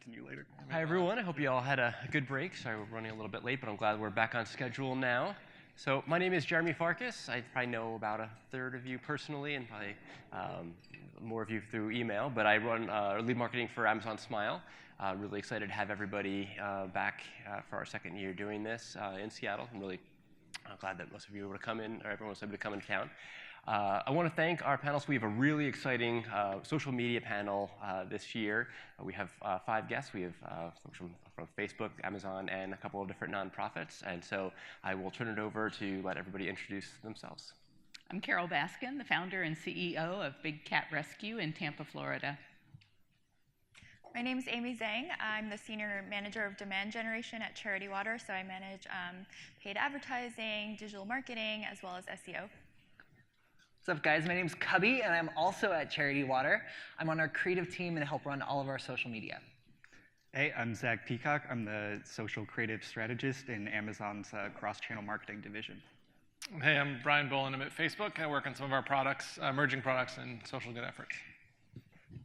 continue later. Hi, everyone. I hope you all had a good break. Sorry we're running a little bit late, but I'm glad we're back on schedule now. So my name is Jeremy Farkas. I probably know about a third of you personally and probably more of you through email, but I run lead marketing for Amazon Smile. Really excited to have everybody back for our second year doing this in Seattle. I'm really glad that most of you were able to come in, or everyone was able to come in town. I want to thank our panelists. We have a really exciting social media panel this year. We have 5 guests. We have folks from Facebook, Amazon, and a couple of different nonprofits. And so I will turn it over to let everybody introduce themselves. I'm Carole Baskin, the founder and CEO of Big Cat Rescue in Tampa, Florida. My name is Amy Zhang. I'm the Senior Manager of Demand Generation at Charity Water, so I manage paid advertising, digital marketing, as well as SEO. What's up, guys? My name's Cubby, and I'm also at Charity Water. I'm on our creative team and help run all of our social media. Hey, I'm Zach Peacock. I'm the social creative strategist in Amazon's cross-channel marketing division. Hey, I'm Brian Boland. I'm at Facebook. I work on some of our products, emerging products and social good efforts.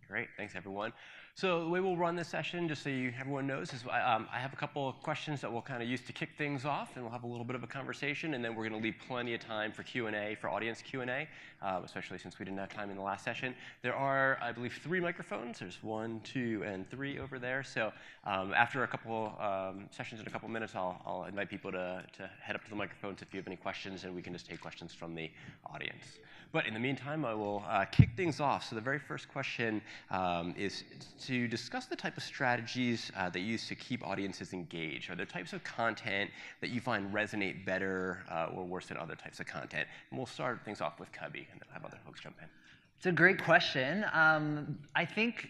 Great. Thanks, everyone. So the way we'll run this session, just so everyone knows, is I have a couple of questions that we'll kind of use to kick things off, and we'll have a little bit of a conversation, and then we're going to leave plenty of time for Q&A, for audience Q&A, especially since we didn't have time in the last session. There are, I believe, 3 microphones. There's 1, 2, and 3 over there. So after a couple sessions in a couple minutes, I'll invite people to head up to the microphones if you have any questions, and we can just take questions from the audience. But in the meantime, I will kick things off. So the very first question is to discuss the type of strategies that you use to keep audiences engaged. Are there types of content that you find resonate better or worse than other types of content? And we'll start things off with Cubby, and then have other folks jump in. It's a great question. I think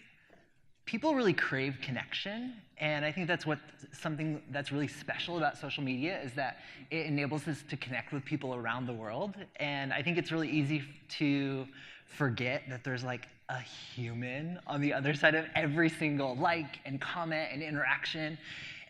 people really crave connection, and I think that's something that's really special about social media is that it enables us to connect with people around the world. And I think it's really easy to forget that there's like a human on the other side of every single like and comment and interaction.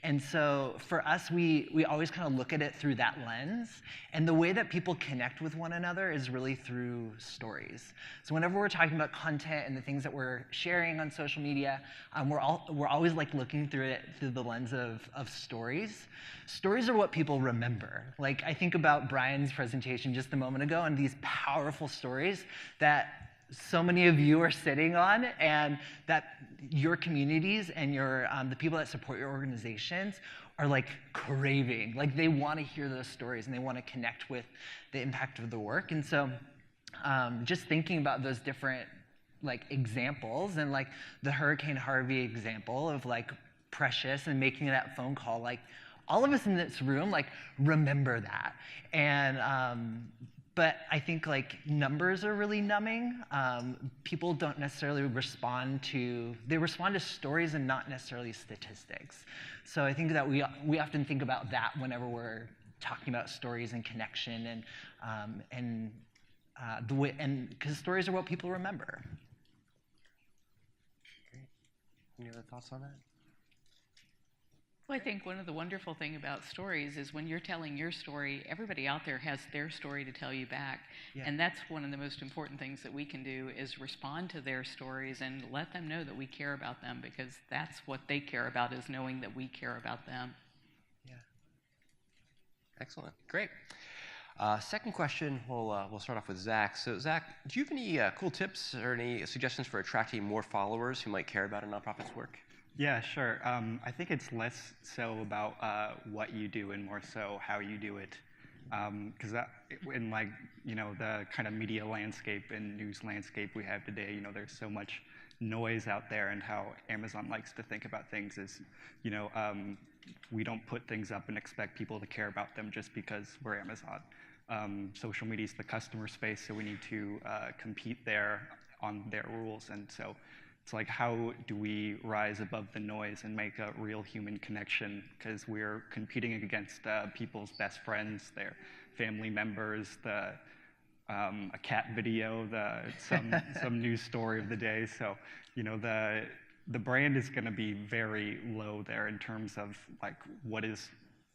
And so for us, we always kind of look at it through that lens. And the way that people connect with one another is really through stories. So whenever we're talking about content and the things that we're sharing on social media, we're always like looking through it through the lens of stories. Stories are what people remember. Like I think about Brian's presentation just a moment ago and these powerful stories that so many of you are sitting on, and that your communities and the people that support your organizations are like craving. Like they want to hear those stories and they want to connect with the impact of the work. And so just thinking about those different like examples and like the Hurricane Harvey example of like Precious and making that phone call, like all of us in this room like remember that. And but I think like numbers are really numbing. People don't necessarily respond to stories and not necessarily statistics. So I think that we often think about that whenever we're talking about stories and connection and because stories are what people remember. Great. Any other thoughts on that? Well, I think one of the wonderful things about stories is when you're telling your story, everybody out there has their story to tell you back. Yeah. And that's one of the most important things that we can do is respond to their stories and let them know that we care about them, because that's what they care about, is knowing that we care about them. Yeah. Excellent. Great. Second question, we'll start off with Zach. So Zach, do you have any cool tips or any suggestions for attracting more followers who might care about a nonprofit's work? Yeah, sure. I think it's less so about what you do and more so how you do it. Because in like, the kind of media landscape and news landscape we have today, there's so much noise out there, and how Amazon likes to think about things is, we don't put things up and expect people to care about them just because we're Amazon. Social media is the customer space, so we need to compete there on their rules. And so it's like, how do we rise above the noise and make a real human connection? Because we're competing against people's best friends, their family members, a cat video, some news story of the day. So, the brand is going to be very low there in terms of like what is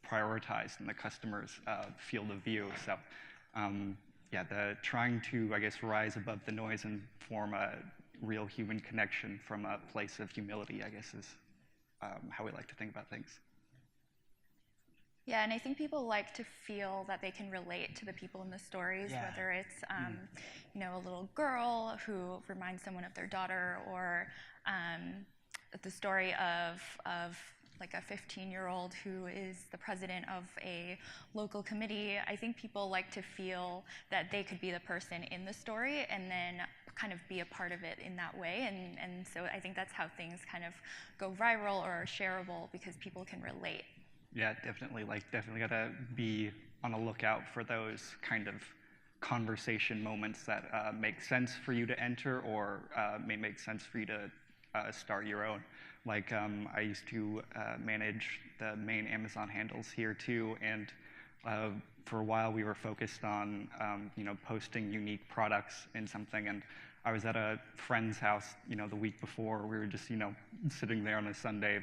prioritized in the customer's field of view. So, yeah, trying to, I guess, rise above the noise and form a real human connection from a place of humility, I guess, is how we like to think about things. Yeah, and I think people like to feel that they can relate to the people in the stories, whether it's a little girl who reminds someone of their daughter, or the story of like a 15-year-old who is the president of a local committee. I think people like to feel that they could be the person in the story and then kind of be a part of it in that way. And so I think that's how things kind of go viral or are shareable, because people can relate. Yeah, definitely. Definitely gotta be on the lookout for those kind of conversation moments that make sense for you to enter, or may make sense for you to start your own. I used to manage the main Amazon handles here too, and for a while we were focused on posting unique products in something. And I was at a friend's house the week before. We were just sitting there on a Sunday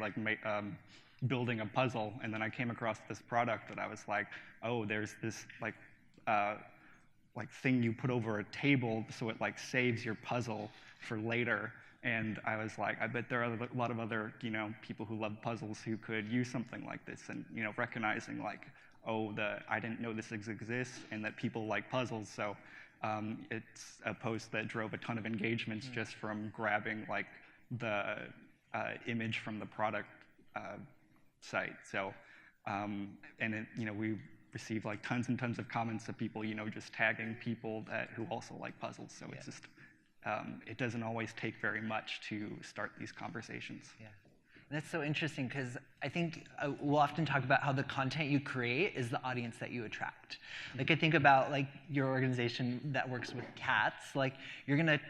building a puzzle, and then I came across this product that I was like, oh, there's this thing you put over a table so it saves your puzzle for later. And I was like, I bet there are a lot of other people who love puzzles who could use something like this. And recognizing I didn't know this exists and that people like puzzles. So it's a post that drove a ton of engagements just from grabbing the image from the product site. So we received tons and tons of comments of people just tagging people who also like puzzles. So it's just it doesn't always take very much to start these conversations. Yeah. And that's so interesting, because I think we'll often talk about how the content you create is the audience that you attract. I think about your organization that works with cats. You're gonna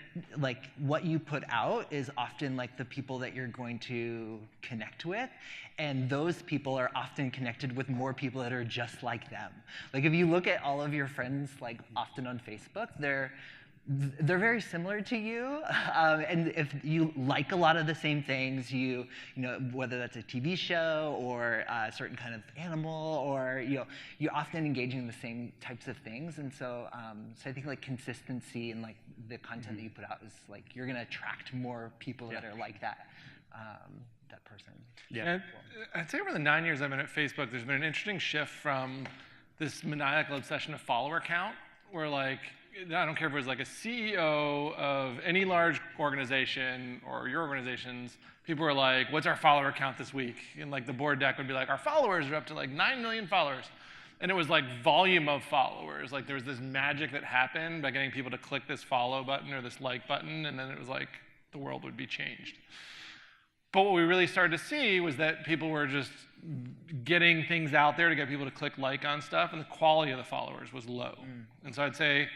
what you put out is often the people that you're going to connect with, and those people are often connected with more people that are just like them. If you look at all of your friends, often on Facebook, they're very similar to you, and if you like a lot of the same things, whether that's a TV show or a certain kind of animal, or you're often engaging in the same types of things. And so, I think consistency in the content that you put out is you're going to attract more people that are like that person. Yeah. And I'd say over the 9 years I've been at Facebook, there's been an interesting shift from this maniacal obsession of follower count, where I don't care if it was a CEO of any large organization or your organizations, people were like, what's our follower count this week? And the board deck would be our followers are up to 9 million followers. And it was volume of followers. There was this magic that happened by getting people to click this follow button or this like button, and then it was the world would be changed. But what we really started to see was that people were just getting things out there to get people to click like on stuff, and the quality of the followers was low. And so I'd say,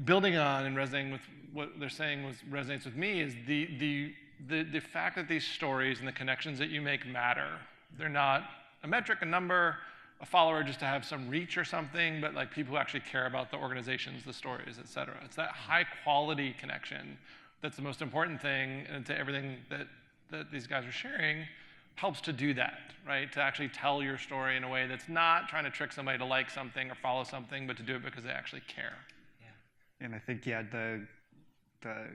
building on and resonating with what they're saying resonates with me is the fact that these stories and the connections that you make matter. They're not a metric, a number, a follower just to have some reach or something, but people who actually care about the organizations, the stories, et cetera. It's that high quality connection that's the most important thing, and to everything that these guys are sharing helps to do that, right? To actually tell your story in a way that's not trying to trick somebody to like something or follow something, but to do it because they actually care. Yeah. And I think, the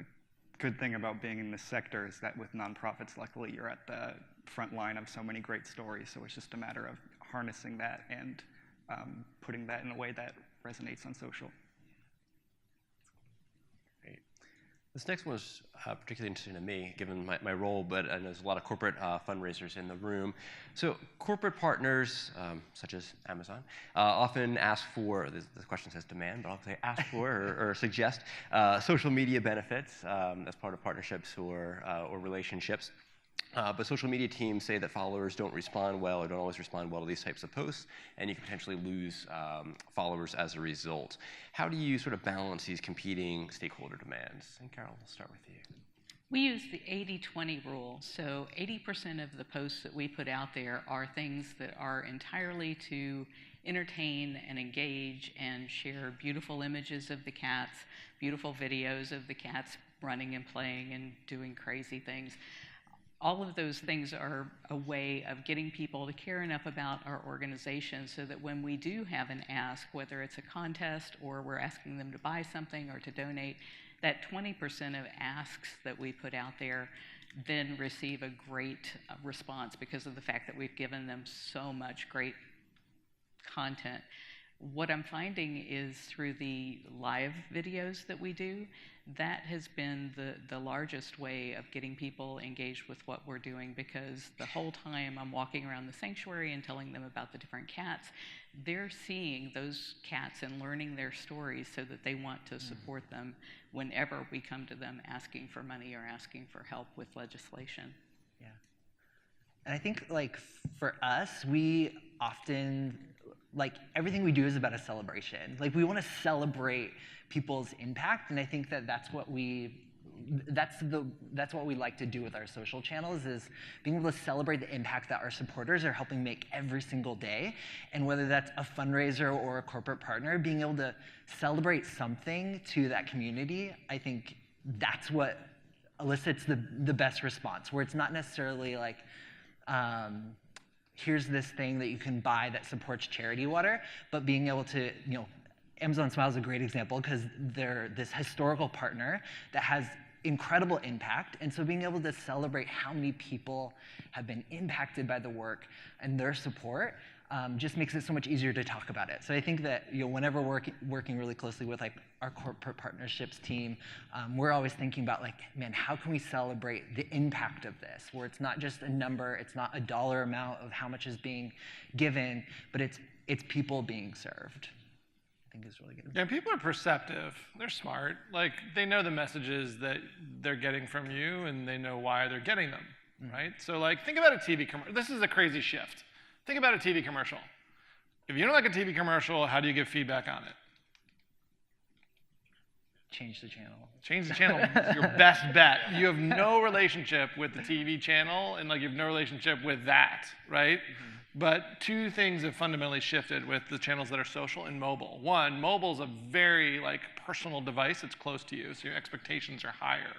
good thing about being in this sector is that with nonprofits, luckily, you're at the front line of so many great stories. So it's just a matter of harnessing that and putting that in a way that resonates on social. This next one was particularly interesting to me, given my role, but there's a lot of corporate fundraisers in the room. So corporate partners, such as Amazon, often ask for, the question says demand, but I'll say ask for or suggest social media benefits as part of partnerships or relationships. But social media teams say that followers don't respond well or don't always respond well to these types of posts, and you can potentially lose followers as a result. How do you sort of balance these competing stakeholder demands? And Carole, we'll start with you. We use the 80-20 rule. So 80% of the posts that we put out there are things that are entirely to entertain and engage and share beautiful images of the cats, beautiful videos of the cats running and playing and doing crazy things. All of those things are a way of getting people to care enough about our organization so that when we do have an ask, whether it's a contest or we're asking them to buy something or to donate, that 20% of asks that we put out there then receive a great response because of the fact that we've given them so much great content. What I'm finding is through the live videos that we do, that has been the largest way of getting people engaged with what we're doing, because the whole time I'm walking around the sanctuary and telling them about the different cats, they're seeing those cats and learning their stories so that they want to support them whenever we come to them asking for money or asking for help with legislation. Yeah. And I think, like, for us, we often, like, everything we do is about a celebration. Like, we want to celebrate people's impact, and I think that that's what we like to do with our social channels, is being able to celebrate the impact that our supporters are helping make every single day. And whether that's a fundraiser or a corporate partner, being able to celebrate something to that community, I think that's what elicits the best response, where it's not necessarily like, here's this thing that you can buy that supports charity water, but being able to, Amazon Smile is a great example because they're this historical partner that has incredible impact. And so being able to celebrate how many people have been impacted by the work and their support just makes it so much easier to talk about it. So I think that whenever we're working really closely with, like, our corporate partnerships team, we're always thinking about, like, man, how can we celebrate the impact of this, where it's not just a number, it's not a dollar amount of how much is being given, but it's people being served. I think is really good. Yeah, people are perceptive. They're smart. Like, they know the messages that they're getting from you, and they know why they're getting them, right? So, like, think about a TV commercial. This is a crazy shift. Think about a TV commercial. If you don't like a TV commercial, how do you give feedback on it? Change the channel. Change the channel. It's your best bet. You have no relationship with the TV channel, and, like, you have no relationship with that, right? But two things have fundamentally shifted with the channels that are social and mobile. One, mobile's a very, like, personal device. It's close to you, so your expectations are higher.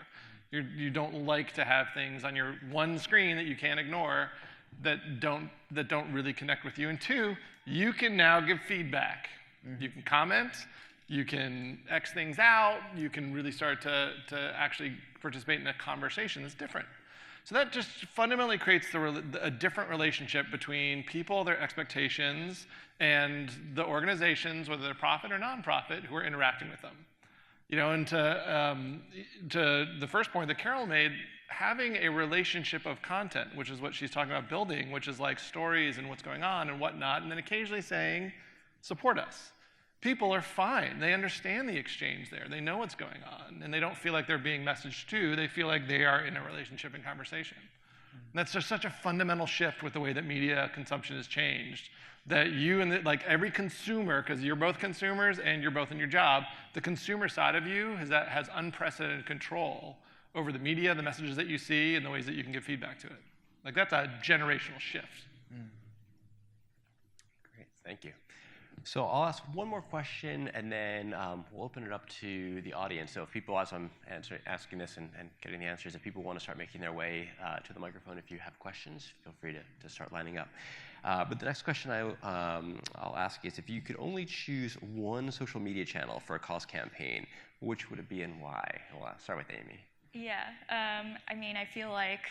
You don't like to have things on your one screen that you can't ignore that don't really connect with you. And two, you can now give feedback. You can comment. You can X things out. You can really start to actually participate in a conversation that's different. So that just fundamentally creates a different relationship between people, their expectations, and the organizations, whether they're profit or nonprofit, who are interacting with them. And to the first point that Carole made, having a relationship of content, which is what she's talking about building, which is like stories and what's going on and whatnot, and then occasionally saying, support us. People are fine. They understand the exchange there. They know what's going on, and they don't feel like they're being messaged to. They feel like they are in a relationship and conversation. And that's just such a fundamental shift with the way that media consumption has changed, that you and like every consumer, because you're both consumers and you're both in your job, the consumer side of you has unprecedented control over the media, the messages that you see, and the ways that you can give feedback to it. Like, that's a generational shift. Great, thank you. So I'll ask one more question, and then we'll open it up to the audience. So if people, as I'm asking this and getting the answers, if people want to start making their way to the microphone, if you have questions, feel free to start lining up. But the next question I'll ask is, if you could only choose one social media channel for a cause campaign, which would it be and why? We'll start with Amy. Yeah, I mean, I feel like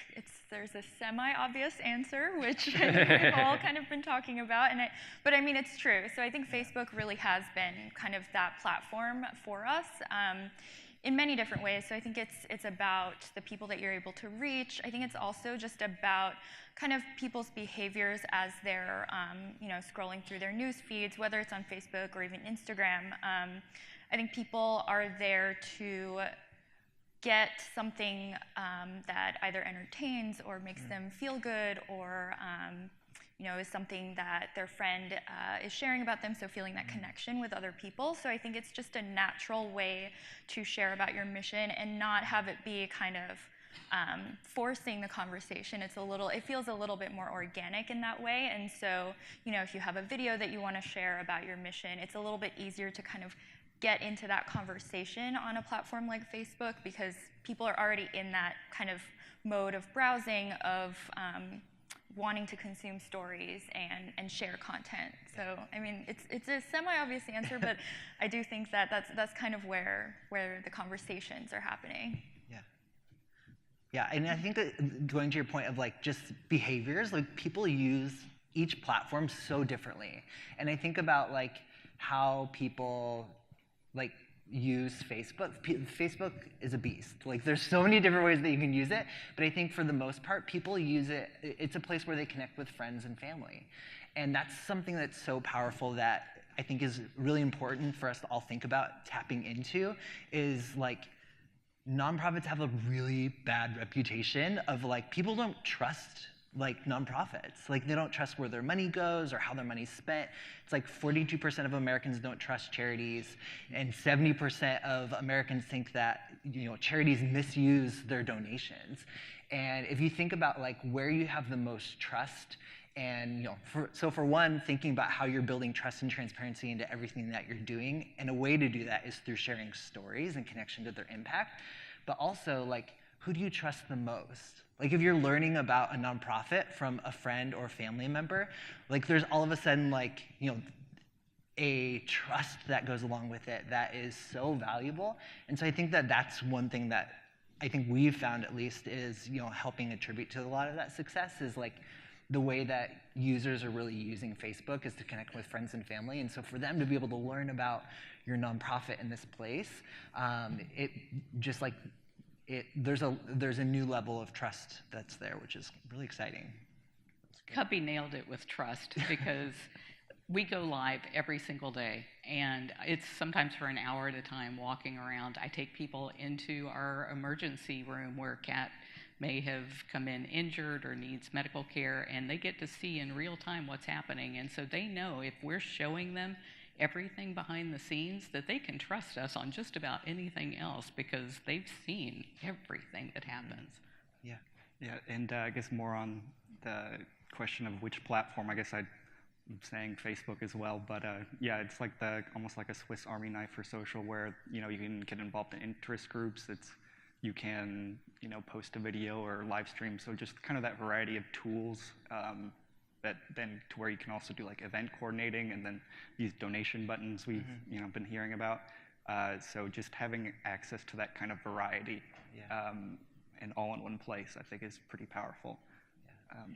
there's a semi-obvious answer, which we've all kind of been talking about, but I mean, it's true. So I think Facebook really has been kind of that platform for us in many different ways. So I think it's about the people that you're able to reach. I think it's also just about kind of people's behaviors as they're scrolling through their news feeds, whether it's on Facebook or even Instagram. I think people are there to get something that either entertains or makes them feel good, or is something that their friend is sharing about them, so feeling that connection with other people. So I think it's just a natural way to share about your mission and not have it be kind of forcing the conversation. It feels a little bit more organic in that way. And so, if you have a video that you want to share about your mission, it's a little bit easier to kind of get into that conversation on a platform like Facebook, because people are already in that kind of mode of browsing, of wanting to consume stories and share content. So I mean, it's a semi-obvious answer, but I do think that that's kind of where the conversations are happening. Yeah. Yeah, and I think that going to your point of like just behaviors, like people use each platform so differently. And I think about like how people like use Facebook. Facebook is a beast. Like there's so many different ways that you can use it, but I think for the most part, people use it, it's a place where they connect with friends and family. And that's something that's so powerful that I think is really important for us to all think about tapping into is like, nonprofits have a really bad reputation of like, people don't trust like nonprofits. Like they don't trust where their money goes or how their money's spent. It's like 42% of Americans don't trust charities, and 70% of Americans think that charities misuse their donations. And if you think about like where you have the most trust, and for one, thinking about how you're building trust and transparency into everything that you're doing, and a way to do that is through sharing stories and connection to their impact. But also, like, who do you trust the most? Like, if you're learning about a nonprofit from a friend or family member, like, there's all of a sudden, like, a trust that goes along with it that is so valuable. And so I think that that's one thing that I think we've found, at least, is helping attribute to a lot of that success is like the way that users are really using Facebook is to connect with friends and family. And so for them to be able to learn about your nonprofit in this place, it just like there's a new level of trust that's there, which is really exciting. Cubby nailed it with trust because we go live every single day, and it's sometimes for an hour at a time walking around. I take people into our emergency room where Kat may have come in injured or needs medical care, and they get to see in real time what's happening. And so they know if we're showing them everything behind the scenes that they can trust us on just about anything else because they've seen everything that happens. Yeah, and I guess more on the question of which platform, I guess I'm saying Facebook as well, but yeah, it's like almost like a Swiss Army knife for social where you can get involved in interest groups. You can post a video or live stream. So just kind of that variety of tools that then to where you can also do like event coordinating and then these donation buttons we've been hearing about. So just having access to that kind of variety and all in one place, I think is pretty powerful.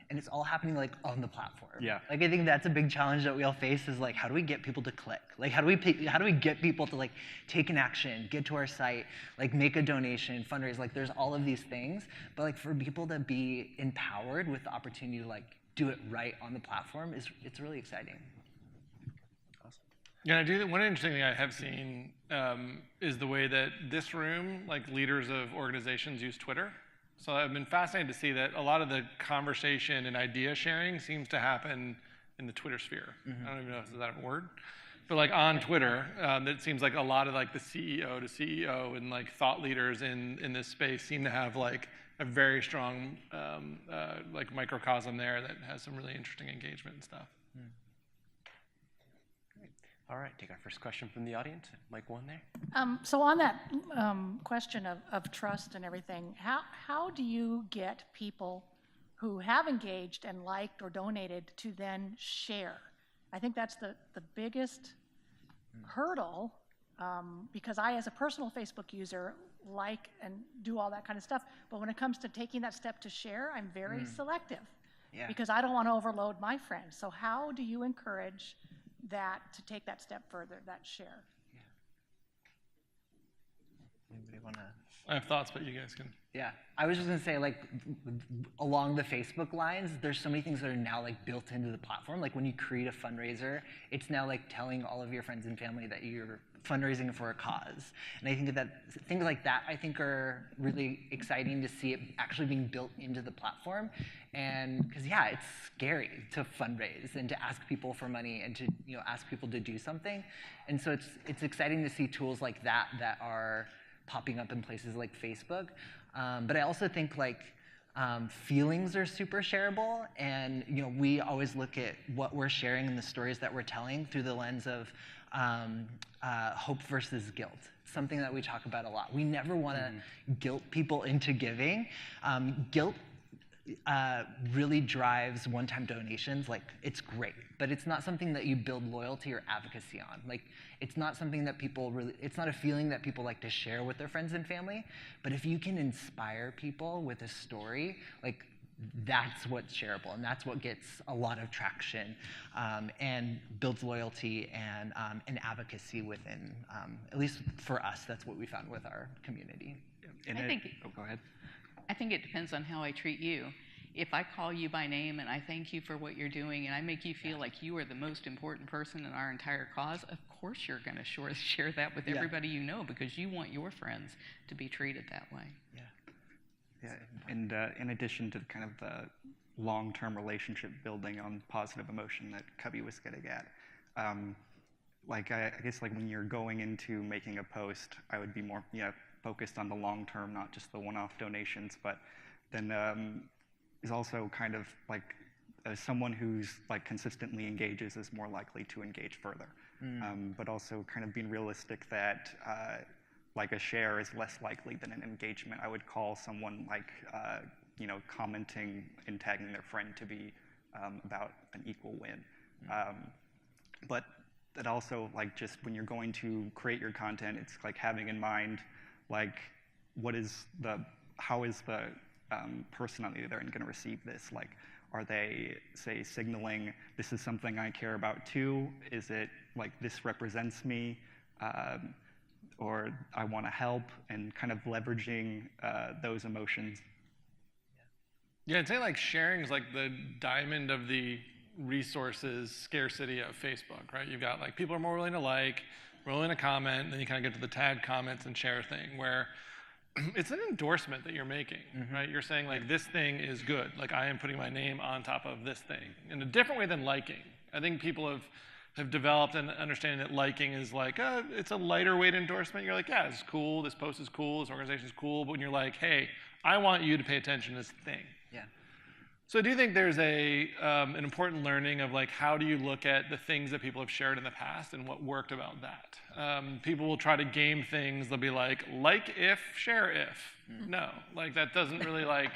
And it's all happening like on the platform. Yeah. Like I think that's a big challenge that we all face is like, how do we get people to click? Like how do we get people to like take an action, get to our site, like make a donation, fundraise? Like there's all of these things, but like for people to be empowered with the opportunity to like do it right on the platform it's really exciting. Awesome. Yeah, I do think one interesting thing I have seen is the way that this room, like leaders of organizations, use Twitter. So I've been fascinated to see that a lot of the conversation and idea sharing seems to happen in the Twitter sphere. I don't even know if that's a word, but like on Twitter, it seems like a lot of like the CEO to CEO and like thought leaders in this space seem to have like a very strong like microcosm there that has some really interesting engagement and stuff. All right, take our first question from the audience. Mic one there. So on that question of trust and everything, how do you get people who have engaged and liked or donated to then share? I think that's the biggest hurdle because I, as a personal Facebook user, like and do all that kind of stuff. But when it comes to taking that step to share, I'm very selective because I don't want to overload my friends. So how do you encourage that to take that step further, that share? Anybody want to? I have thoughts, but you guys can. Yeah, I was just gonna say, like, along the Facebook lines, there's so many things that are now like built into the platform. Like when you create a fundraiser, it's now like telling all of your friends and family that you're fundraising for a cause. And I think that things like that, I think, are really exciting to see it actually being built into the platform. And because yeah, it's scary to fundraise and to ask people for money and to ask people to do something. And so it's exciting to see tools like that that are popping up in places like Facebook. But I also think like feelings are super shareable, and we always look at what we're sharing and the stories that we're telling through the lens of hope versus guilt. Something that we talk about a lot. We never want to guilt people into giving. Guilt really drives one-time donations, like it's great, but it's not something that you build loyalty or advocacy on. Like it's not something that people really, it's not a feeling that people like to share with their friends and family. But if you can inspire people with a story, like that's what's shareable, and that's what gets a lot of traction and builds loyalty and advocacy within, at least for us, that's what we found with our community. Go ahead. I think it depends on how I treat you. If I call you by name and I thank you for what you're doing and I make you feel like you are the most important person in our entire cause, of course you're going to share that with everybody you know, because you want your friends to be treated that way. Yeah, and in addition to kind of the long-term relationship building on positive emotion that Cubby was getting at, I guess like when you're going into making a post, I would be more focused on the long term, not just the one-off donations, but then is also kind of like someone who's like consistently engages is more likely to engage further. But also kind of being realistic that like a share is less likely than an engagement. I would call someone like commenting and tagging their friend to be about an equal win. But that also, like, just when you're going to create your content, it's like having in mind like how is the person on the other end going to receive this? Like, are they, say, signaling this is something I care about too? Is it like this represents me? Or I want to help, and kind of leveraging those emotions. Yeah, I'd say like sharing is like the diamond of the resources scarcity of Facebook, right? You've got like people are more willing to like, more willing to comment, then you kind of get to the tag comments and share thing where it's an endorsement that you're making, right? You're saying like this thing is good, like I am putting my name on top of this thing in a different way than liking. I think people have developed an understanding that liking is like, it's a lighter weight endorsement. You're like, yeah, it's cool, this post is cool, this organization is cool, but when you're like, hey, I want you to pay attention to this thing. Yeah. So I do think there's an important learning of like, how do you look at the things that people have shared in the past and what worked about that? People will try to game things. They'll be like if, share if. No, like that doesn't really like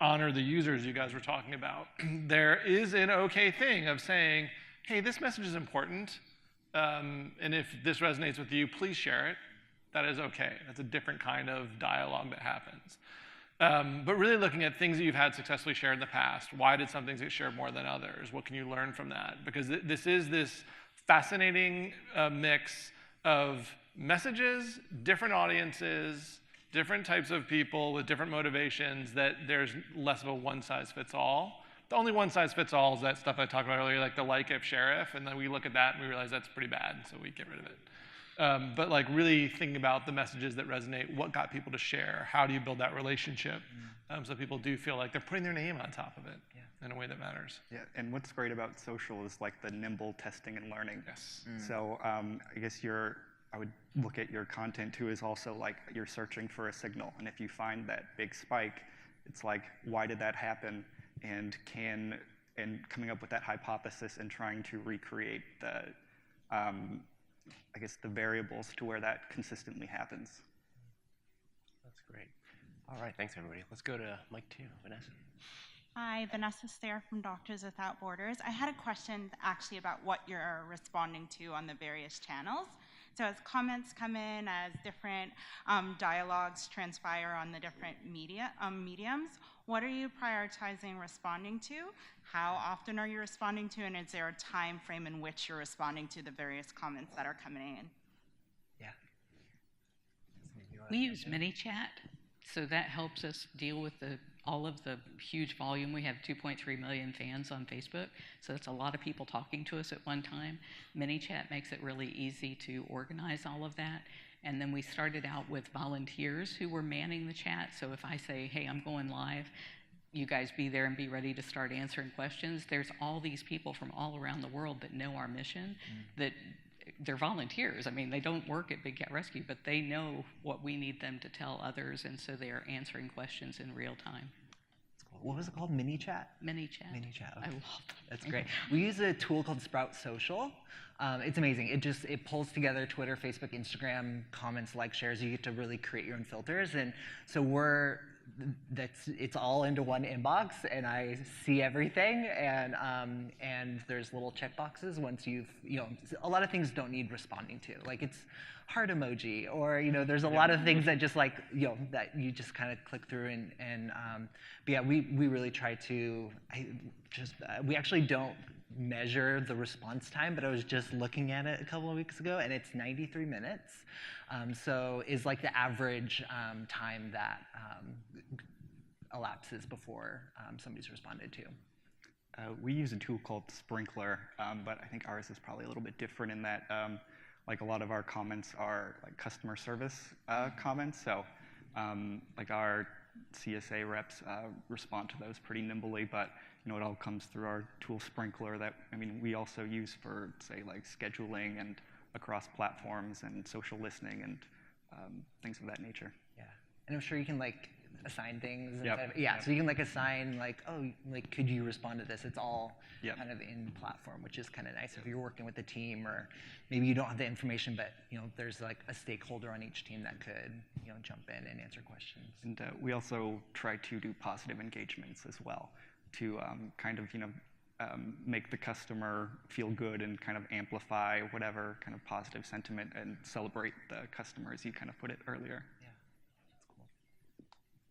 honor the users you guys were talking about. There is an okay thing of saying, hey, this message is important, and if this resonates with you, please share it. That is okay. That's a different kind of dialogue that happens. But really looking at things that you've had successfully shared in the past. Why did some things get shared more than others? What can you learn from that? Because this is this fascinating mix of messages, different audiences, different types of people with different motivations, that there's less of a one-size-fits-all. The only one-size-fits-all is that stuff I talked about earlier, like the like if, share if, and then we look at that and we realize that's pretty bad, so we get rid of it. But like really thinking about the messages that resonate, what got people to share, how do you build that relationship so people do feel like they're putting their name on top of it in a way that matters. Yeah, and what's great about social is like the nimble testing and learning. Yes. So I guess I would look at your content too as also like you're searching for a signal, and if you find that big spike, it's like, why did that happen? And coming up with that hypothesis and trying to recreate the, I guess, the variables to where that consistently happens. That's great. All right, thanks everybody. Let's go to Mike 2, Vanessa. Hi, Vanessa Stair from Doctors Without Borders. I had a question actually about what you're responding to on the various channels. So as comments come in, as different dialogues transpire on the different mediums, what are you prioritizing responding to? How often are you responding to? And is there a time frame in which you're responding to the various comments that are coming in? Yeah. We use ManyChat, so that helps us deal with all of the huge volume. We have 2.3 million fans on Facebook, so that's a lot of people talking to us at one time. ManyChat makes it really easy to organize all of that. And then we started out with volunteers who were manning the chat. So if I say, hey, I'm going live, you guys be there and be ready to start answering questions. There's all these people from all around the world that know our mission, that they're volunteers. I mean, they don't work at Big Cat Rescue, but they know what we need them to tell others, and so they are answering questions in real time. What was it called? ManyChat? ManyChat. ManyChat. Okay. I love that. That's great. We use a tool called Sprout Social. It's amazing. It pulls together Twitter, Facebook, Instagram, comments, likes, shares. You get to really create your own filters. And so we're it's all into one inbox, and I see everything, and there's little checkboxes once you've, a lot of things don't need responding to. Like it's heart emoji, or there's a lot of things that just like that you just kind of click through, but yeah, we really try to. We actually don't measure the response time, but I was just looking at it a couple of weeks ago, and it's 93 minutes. So is like the average time that elapses before somebody's responded to. We use a tool called Sprinkler, but I think ours is probably a little bit different in that like a lot of our comments are like customer service comments. So like our CSA reps respond to those pretty nimbly, but it all comes through our tool Sprinkler that we also use for, say, like scheduling and across platforms and social listening and things of that nature. Yeah, and I'm sure you can like assign things. Yep. Yeah, so you can like assign like, oh, like could you respond to this? It's all kind of in platform, which is kind of nice if you're working with a team, or maybe you don't have the information, but there's like a stakeholder on each team that could jump in and answer questions. And we also try to do positive engagements as well to kind of make the customer feel good and kind of amplify whatever kind of positive sentiment and celebrate the customer, as you kind of put it earlier. Yeah, that's cool.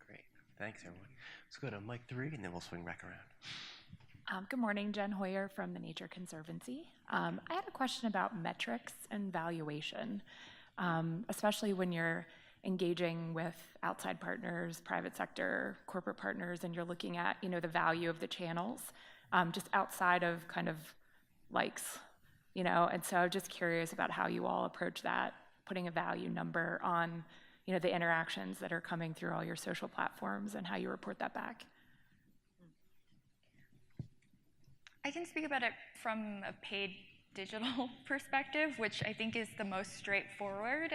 Great. Thanks, everyone. Let's go to mic 3, and then we'll swing back around. Good morning, Jen Hoyer from the Nature Conservancy. I had a question about metrics and valuation, especially when you're engaging with outside partners, private sector, corporate partners, and you're looking at the value of the channels, just outside of kind of likes, and so I'm just curious about how you all approach that, putting a value number on the interactions that are coming through all your social platforms and how you report that back. I can speak about it from a paid digital perspective, which I think is the most straightforward.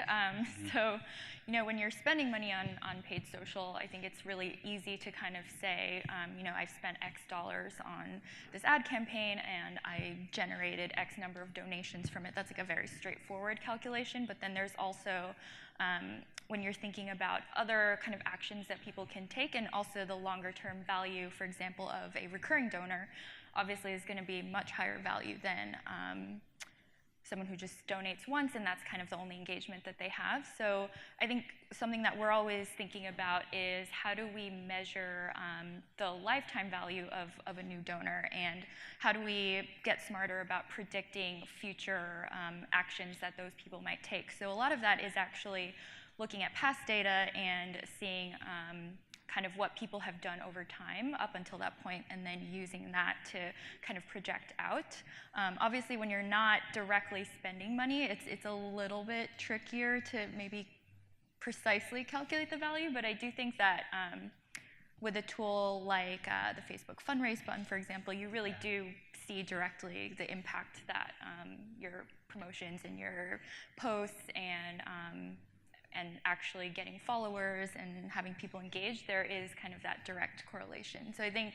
So, when you're spending money on paid social, I think it's really easy to kind of say, I've spent X dollars on this ad campaign and I generated X number of donations from it. That's like a very straightforward calculation. But then there's also, when you're thinking about other kind of actions that people can take, and also the longer term value, for example, of a recurring donor, obviously is going to be much higher value than someone who just donates once, and that's kind of the only engagement that they have. So I think something that we're always thinking about is how do we measure the lifetime value of a new donor, and how do we get smarter about predicting future actions that those people might take. So a lot of that is actually looking at past data and seeing kind of what people have done over time up until that point, and then using that to kind of project out. Obviously, when you're not directly spending money, it's a little bit trickier to maybe precisely calculate the value, but I do think that with a tool like the Facebook fundraise button, for example, you really do see directly the impact that your promotions and your posts and actually getting followers and having people engaged, there is kind of that direct correlation. So I think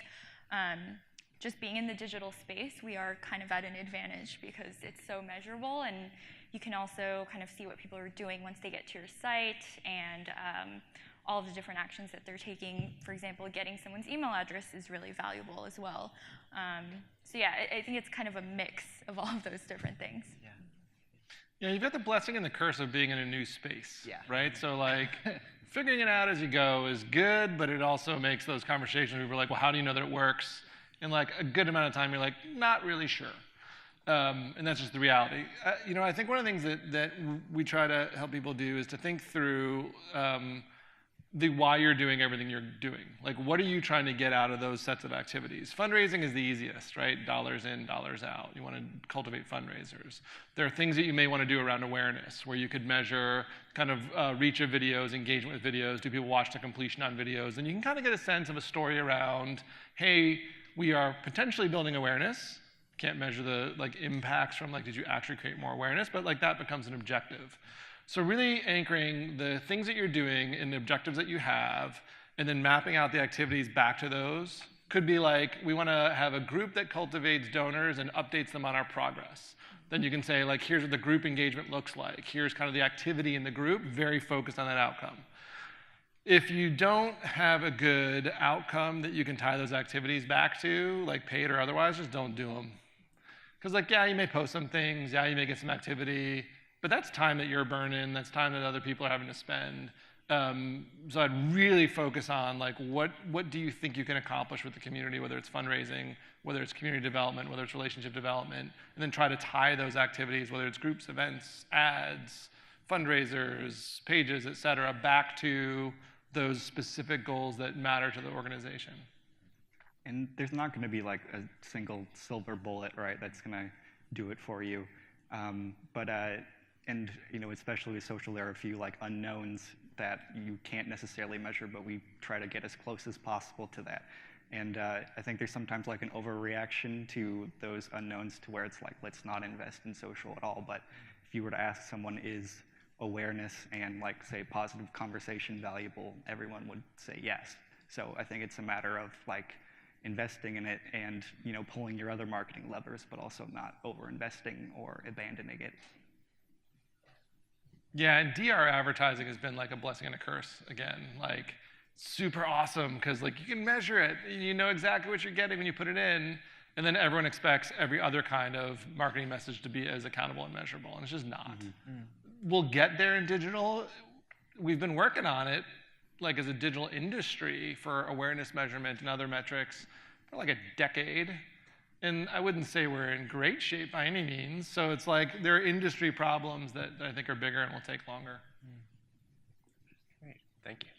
just being in the digital space, we are kind of at an advantage because it's so measurable, and you can also kind of see what people are doing once they get to your site, and all of the different actions that they're taking. For example, getting someone's email address is really valuable as well. So yeah, I think it's kind of a mix of all of those different things. Yeah, you've got the blessing and the curse of being in a new space, yeah, right? So like, figuring it out as you go is good, but it also makes those conversations where you're like, well, how do you know that it works? In like a good amount of time, you're like, not really sure. And that's just the reality. I think one of the things that we try to help people do is to think through the why you're doing everything you're doing. Like, what are you trying to get out of those sets of activities? Fundraising is the easiest, right? Dollars in, dollars out. You want to cultivate fundraisers. There are things that you may want to do around awareness, where you could measure kind of reach of videos, engagement with videos, do people watch to completion on videos, and you can kind of get a sense of a story around, hey, we are potentially building awareness. Can't measure the impacts from did you actually create more awareness, but that becomes an objective. So really anchoring the things that you're doing and the objectives that you have, and then mapping out the activities back to those. Could be we want to have a group that cultivates donors and updates them on our progress. Then you can say here's what the group engagement looks like. Here's kind of the activity in the group, very focused on that outcome. if you don't have a good outcome that you can tie those activities back to, like paid or otherwise, just don't do them. Because like, yeah, you may post some things, yeah, you may get some activity, but that's time that you're burning, that's time that other people are having to spend. So I'd really focus on like, what do you think you can accomplish with the community, whether it's fundraising, whether it's community development, whether it's relationship development, and then try to tie those activities, whether it's groups, events, ads, fundraisers, pages, et cetera, back to those specific goals that matter to the organization. And there's not going to be like a single silver bullet, right, that's going to do it for you. And you know, especially with social, there are a few like unknowns that you can't necessarily measure, but we try to get as close as possible to that. And I think there's sometimes like an overreaction to those unknowns to where it's like, let's not invest in social at all. But if you were to ask someone, is awareness and like say positive conversation valuable, everyone would say yes. So I think it's a matter of like investing in it and, you know, pulling your other marketing levers, but also not over-investing or abandoning it. Yeah, and DR advertising has been like a blessing and a curse again. Like, super awesome, because like you can measure it. You know exactly what you're getting when you put it in, and then everyone expects every other kind of marketing message to be as accountable and measurable, and it's just not. We'll get there in digital. We've been working on it, like as a digital industry for awareness measurement and other metrics for like a decade. And I wouldn't say we're in great shape by any means. So it's like there are industry problems that I think are bigger and will take longer. Great, thank you.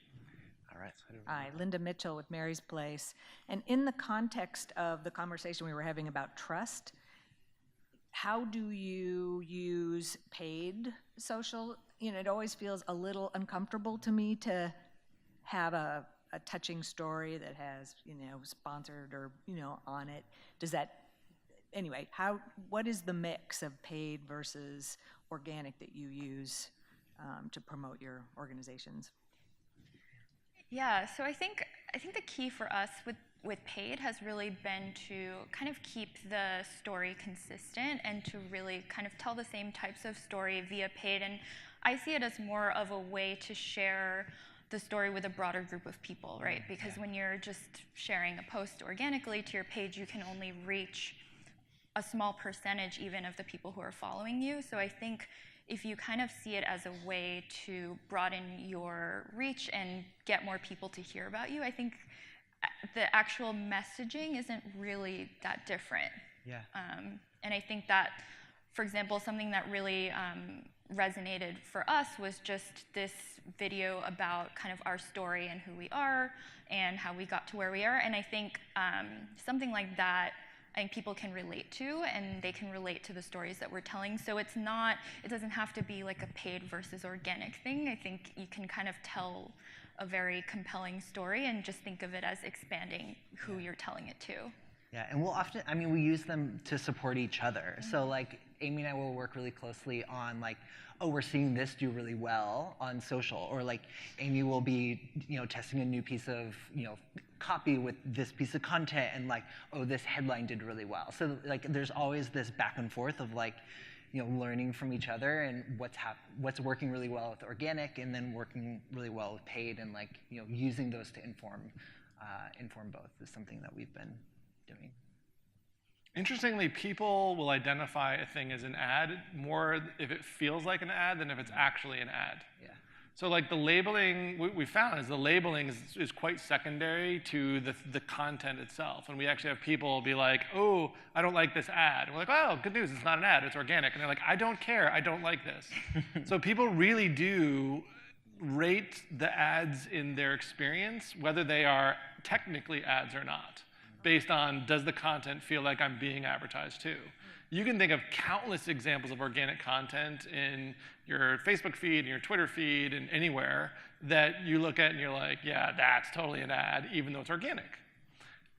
All right. Hi, Linda Mitchell with Mary's Place. And in the context of the conversation we were having about trust, how do you use paid social? You know, it always feels a little uncomfortable to me to have a touching story that has, you know, sponsored or, you know, on it. Does that, anyway, what is the mix of paid versus organic that you use to promote your organizations? Yeah, so I think the key for us with paid has really been to kind of keep the story consistent and to really kind of tell the same types of story via paid. And I see it as more of a way to share the story with a broader group of people, right? Because when you're just sharing a post organically to your page, you can only reach a small percentage even of the people who are following you. So I think if you kind of see it as a way to broaden your reach and get more people to hear about you, I think the actual messaging isn't really that different. Yeah. And I think that, for example, something that really resonated for us was just this video about kind of our story and who we are and how we got to where we are. And I think something like that, I think people can relate to, and they can relate to the stories that we're telling. So it doesn't have to be like a paid versus organic thing. I think you can kind of tell a very compelling story and just think of it as expanding who you're telling it to. Yeah, and we'll often, I mean, we use them to support each other. So like Amy and I will work really closely on like, oh, we're seeing this do really well on social, or like Amy will be, you know, testing a new piece of, you know, copy with this piece of content, and like, oh, this headline did really well. So like, there's always this back and forth of like, you know, learning from each other and what's working really well with organic, and then working really well with paid, and like, you know, using those to inform both is something that we've been doing. Interestingly, people will identify a thing as an ad more if it feels like an ad than if it's actually an ad. Yeah. So like the labeling, what we found is the labeling is quite secondary to the content itself. And we actually have people be like, oh, I don't like this ad. And we're like, oh, good news, it's not an ad, it's organic. And they're like, I don't care, I don't like this. So people really do rate the ads in their experience, whether they are technically ads or not, based on, does the content feel like I'm being advertised to? You can think of countless examples of organic content in your Facebook feed, in your Twitter feed, and anywhere that you look at and you're like, yeah, that's totally an ad, even though it's organic.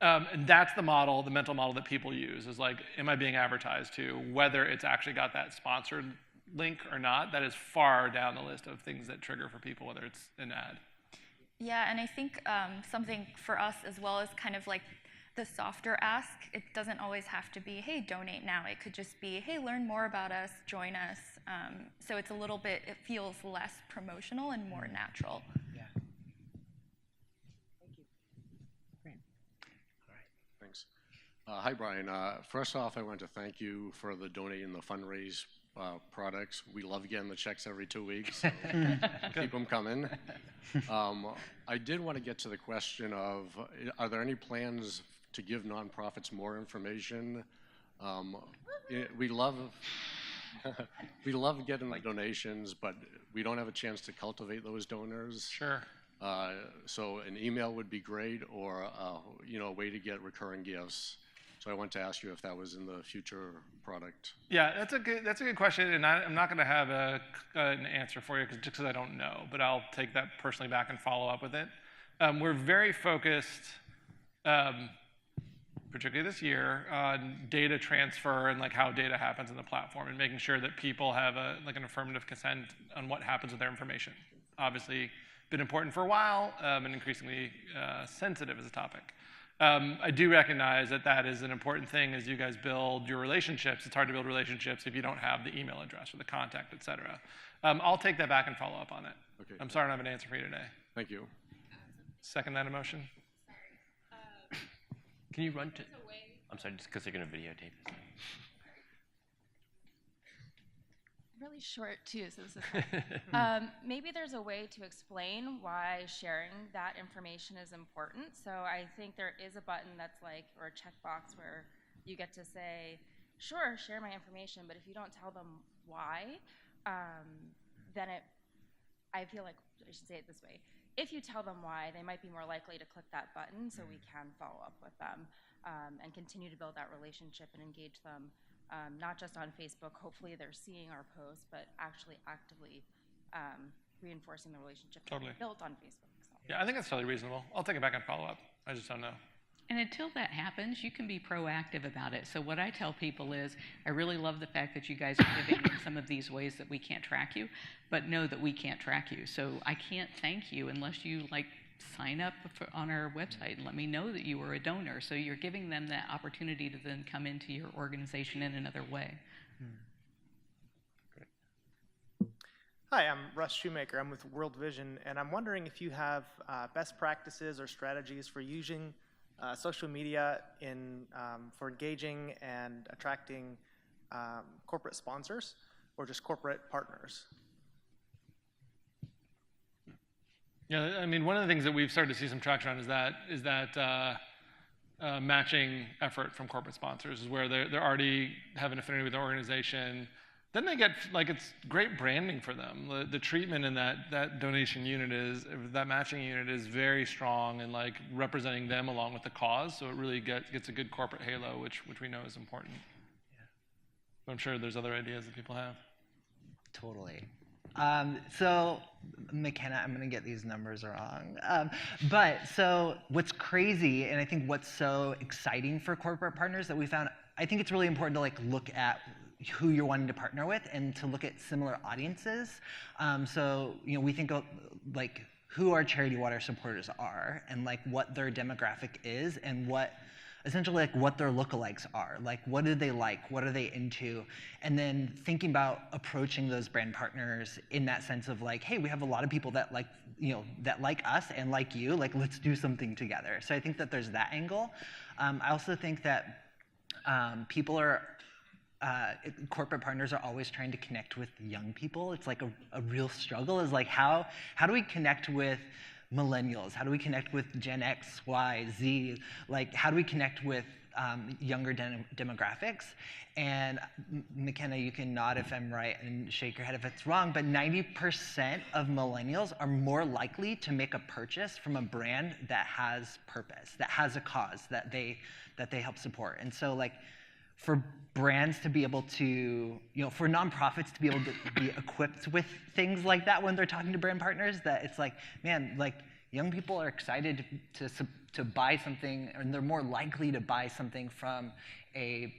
And that's the model, the mental model that people use, is like, am I being advertised to? Whether it's actually got that sponsored link or not, that is far down the list of things that trigger for people, whether it's an ad. Yeah, and I think something for us as well is kind of like the softer ask. It doesn't always have to be, hey, donate now. It could just be, hey, learn more about us, join us. So it's a little bit, it feels less promotional and more natural. Yeah. Hi, Brian. First off, I want to thank you for the donating the fundraise products. We love getting the checks every 2 weeks, so keep them coming. I did want to get to the question of, are there any plans to give nonprofits more information? We love we love getting the donations, but we don't have a chance to cultivate those donors. Sure. So an email would be great, or a way to get recurring gifts. So I want to ask you if that was in the future product. Yeah, that's a good question, and I'm not going to have an answer for you just because I don't know, but I'll take that personally back and follow up with it. We're very focused, particularly this year, on data transfer and like how data happens in the platform, and making sure that people have an affirmative consent on what happens with their information. Obviously, been important for a while, and increasingly sensitive as a topic. I do recognize that that is an important thing as you guys build your relationships. It's hard to build relationships if you don't have the email address or the contact, et cetera. I'll take that back and follow up on it. Okay. I'm sorry I don't have an answer for you today. Thank you. Second that emotion. Can you run to? I'm sorry, just because they're going to videotape this. Really short too, so this is maybe there's a way to explain why sharing that information is important. So I think there is a button that's like, or a checkbox where you get to say, sure, share my information, but if you don't tell them why, then I feel like I should say it this way. If you tell them why, they might be more likely to click that button, so we can follow up with them and continue to build that relationship and engage them. Not just on Facebook, hopefully they're seeing our posts, but actually actively reinforcing the relationship that we built on Facebook. So. Yeah, I think that's totally reasonable. I'll take it back and follow up. I just don't know. And until that happens, you can be proactive about it. So what I tell people is, I really love the fact that you guys are giving in some of these ways that we can't track you, but know that we can't track you. So I can't thank you unless you sign up on our website and let me know that you were a donor. So you're giving them that opportunity to then come into your organization in another way. Great. Hi, I'm Russ Shoemaker. I'm with World Vision, and I'm wondering if you have best practices or strategies for using social media for engaging and attracting corporate sponsors or just corporate partners. Yeah, I mean, one of the things that we've started to see some traction on is that matching effort from corporate sponsors, is where they're already have an affinity with the organization. Then they get, it's great branding for them. The treatment in that donation unit that matching unit is very strong and representing them along with the cause. So it really gets a good corporate halo, which we know is important. Yeah. I'm sure there's other ideas that people have. Totally. So McKenna, I'm going to get these numbers wrong. But so what's crazy, and I think what's so exciting for corporate partners that we found, I think it's really important to look at who you're wanting to partner with and to look at similar audiences. So we think of who our charity water supporters are and what their demographic is and what essentially what their lookalikes are. What do they like? What are they into? And then thinking about approaching those brand partners in that sense of hey, we have a lot of people that that like us and like you, let's do something together. So I think that there's that angle. I also think that people are, corporate partners are always trying to connect with young people. It's a real struggle is how do we connect with millennials? How do we connect with Gen X, Y, Z? How do we connect with younger demographics? And McKenna, you can nod if I'm right and shake your head if it's wrong, but 90% of millennials are more likely to make a purchase from a brand that has purpose, that has a cause that they help support. And so for brands to be able to, for nonprofits to be able to be equipped with things like that when they're talking to brand partners, that it's man, young people are excited to buy something, and they're more likely to buy something from a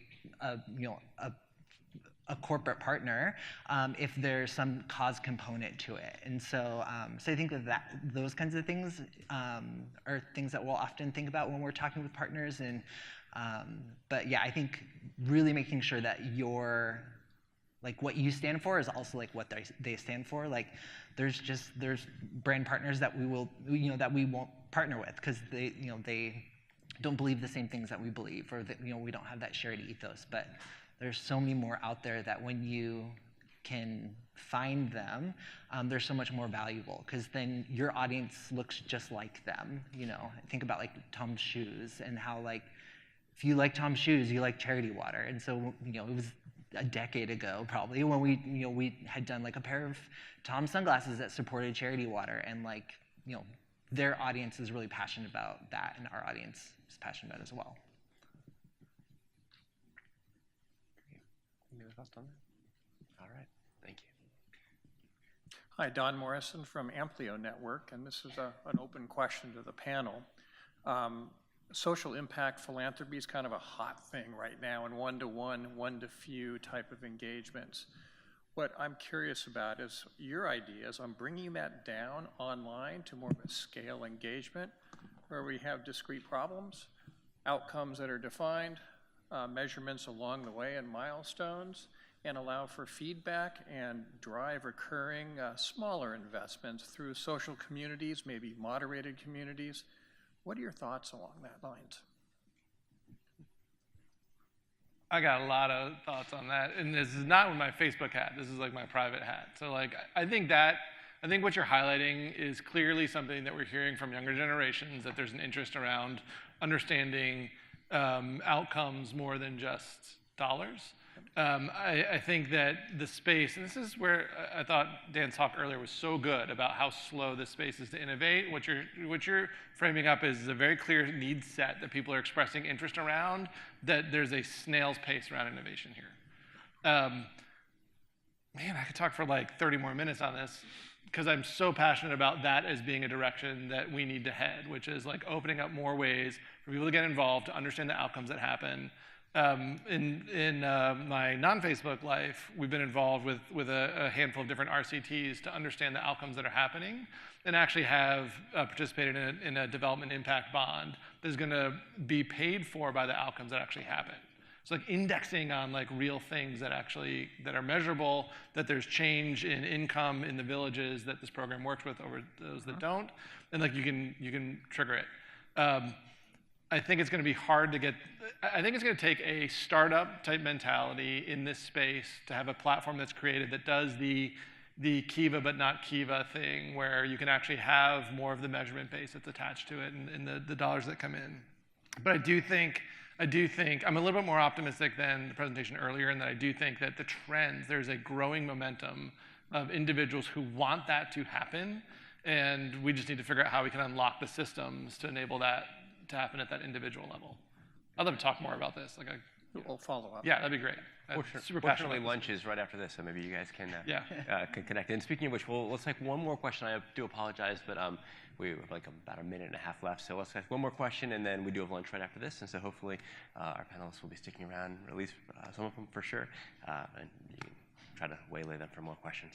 corporate partner if there's some cause component to it. And so, so I think that those kinds of things are things that we'll often think about when we're talking with partners. And but yeah, I think really making sure that your what you stand for is also what they stand for. There's brand partners that we will that we won't partner with because they don't believe the same things that we believe, or that we don't have that shared ethos. But there's so many more out there that when you can find them, they're so much more valuable, because then your audience looks just like them. Think about like Tom's shoes, and how like if you like Tom's shoes, you like Charity Water. And so it was a decade ago probably when we had done like a pair of Tom's sunglasses that supported Charity Water, and like their audience is really passionate about that, and our audience is passionate about it as well. Any other thoughts on that? All right, thank you. Hi, Don Morrison from Amplio Network, and this is an open question to the panel. Social impact philanthropy is kind of a hot thing right now, in one-to-one, one-to-few type of engagements. What I'm curious about is your ideas on bringing that down online to more of a scale engagement, where we have discrete problems, outcomes that are defined, measurements along the way, and milestones, and allow for feedback and drive recurring smaller investments through social communities, maybe moderated communities. What are your thoughts along that lines? I got a lot of thoughts on that, and this is not with my Facebook hat. This is like my private hat. So like, I think what you're highlighting is clearly something that we're hearing from younger generations, that there's an interest around understanding outcomes more than just dollars. I think that the space, and this is where I thought Dan's talk earlier was so good about how slow this space is to innovate. What you're framing up is a very clear need set that people are expressing interest around, that there's a snail's pace around innovation here. Man, I could talk for like 30 more minutes on this, because I'm so passionate about that as being a direction that we need to head, which is like opening up more ways for people to get involved, to understand the outcomes that happen. In my non-Facebook life, we've been involved with a handful of different RCTs to understand the outcomes that are happening, and actually have participated in a development impact bond that is going to be paid for by the outcomes that actually happen. So like indexing on like real things that are measurable, that there's change in income in the villages that this program works with over those that don't, and like you can trigger it. I think it's going to be hard to get. I think it's going to take a startup type mentality in this space to have a platform that's created that does the Kiva but not Kiva thing, where you can actually have more of the measurement base that's attached to it, and the dollars that come in. But I do think I'm a little bit more optimistic than the presentation earlier, in that I do think that the trends, there's a growing momentum of individuals who want that to happen, and we just need to figure out how we can unlock the systems to enable that to happen at that individual level. I'd love to talk more about this. We'll follow up. Yeah, that'd be great. Super passionate. Fortunately, lunch is right after this, so maybe you guys can can connect. And speaking of which, let's take one more question. I do apologize, but we have like about a minute and a half left, so let's take one more question, and then we do have lunch right after this. And so hopefully our panelists will be sticking around, or at least some of them for sure, and you can try to waylay them for more questions.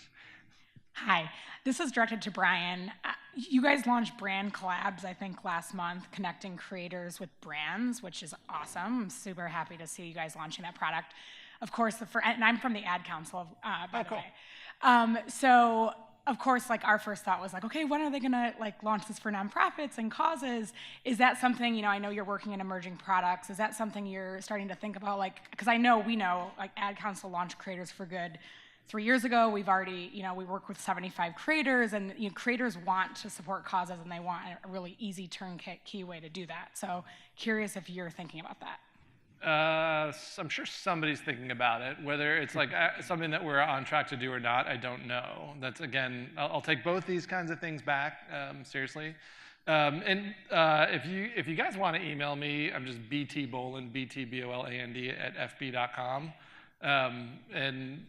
Hi, this is directed to Brian. You guys launched brand collabs, I think, last month, connecting creators with brands, which is awesome. I'm super happy to see you guys launching that product. Of course, and I'm from the Ad Council, by the way. So, of course, like our first thought was like, okay, when are they gonna like launch this for nonprofits and causes? Is that something, I know you're working in emerging products. Is that something you're starting to think about? Like, because we know, like Ad Council launched Creators for Good 3 years ago. We've already, we work with 75 creators, and creators want to support causes, and they want a really easy turnkey way to do that. So curious if you're thinking about that. I'm sure somebody's thinking about it. Whether it's like something that we're on track to do or not, I don't know. That's, again, I'll take both these kinds of things back seriously. And if you guys want to email me, I'm just btboland, btboland @fb.com. And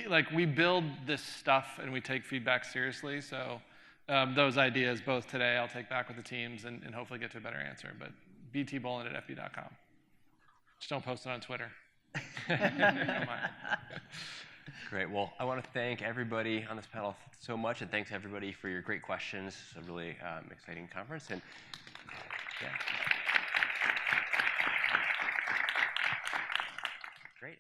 like, we build this stuff and we take feedback seriously. So those ideas, both today, I'll take back with the teams and hopefully get to a better answer. But btboland @fb.com. Just don't post it on Twitter. Don't mind. Great. Well, I want to thank everybody on this panel so much, and thanks everybody for your great questions. It's a really exciting conference. And yeah. Great.